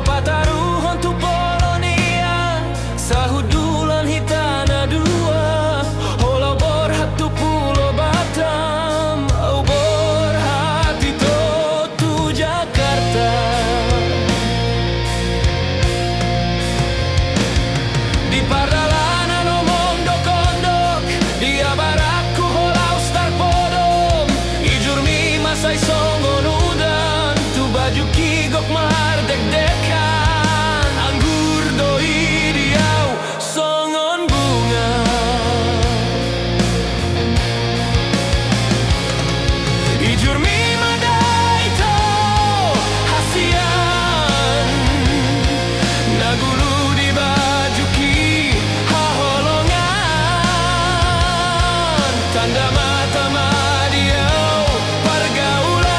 pataruhon tu Polonia sahudulan hitana dua holau borhat tu pulau Batam au borhat itu tu Jakarta di pardalanan omong dokondok di abaraku holau star podom ijurmi masai songon udan tu baju kigok mar dek-dekan anggur doi diau songon bunga ijurmi madai to hasian nagulu di baju ki haholongan tanda mata madiau pergaulan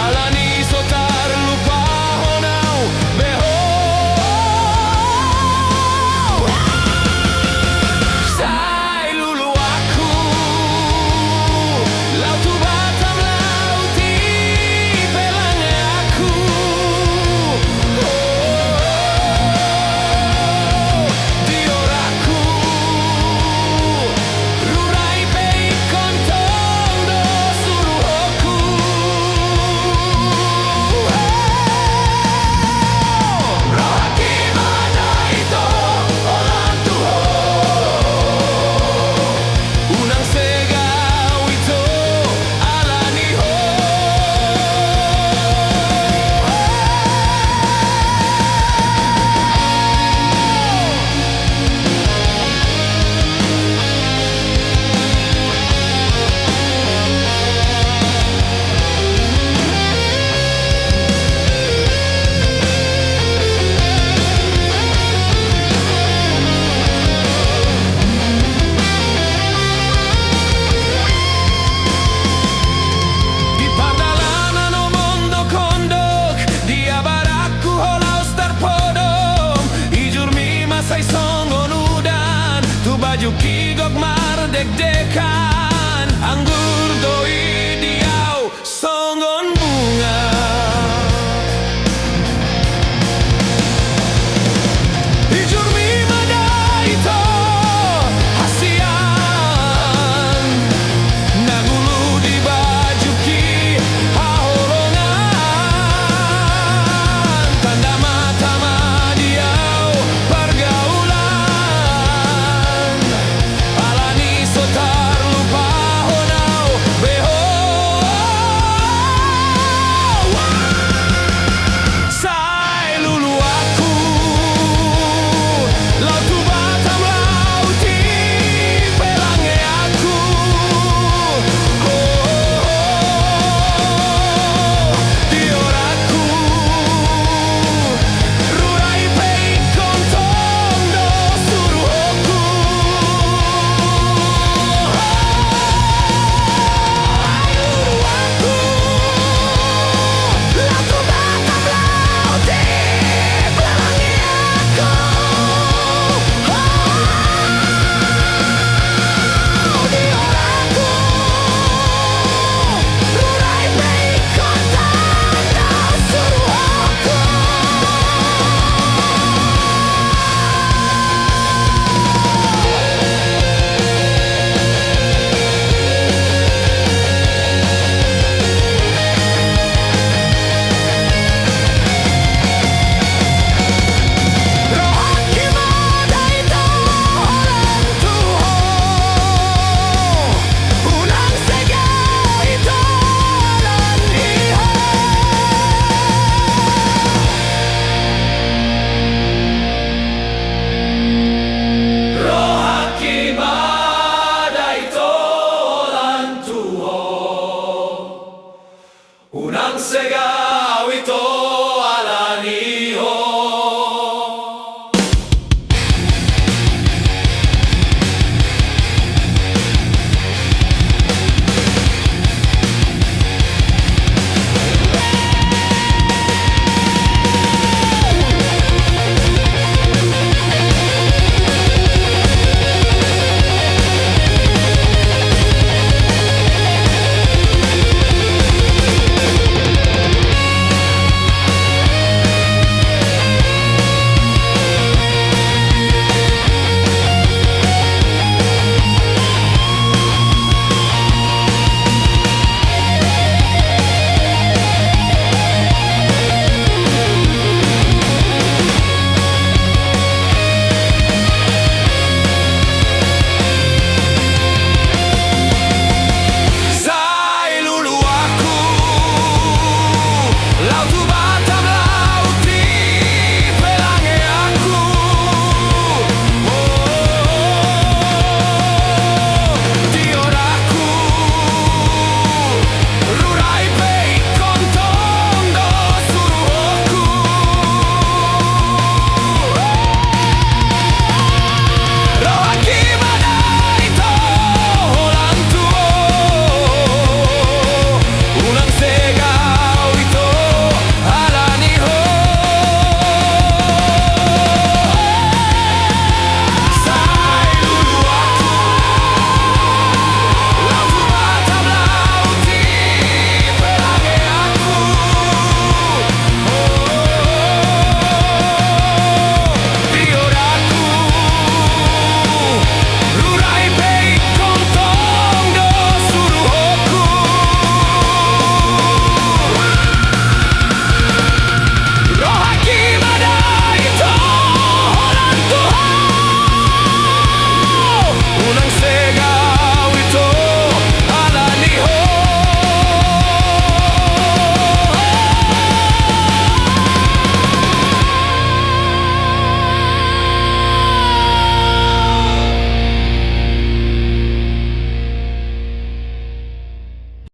alani sotar lupa honau beho sai lulu aku lau tu Batam lauti pelangnya aku dioraku rurai pei kontong do suruhoku rohaki mana itu orang tuho unang segau itu alani ho di pardalanan omong dokondok di abaraku holau star podom ijurmi masai songon udan tu baju kigok mar dek-dekan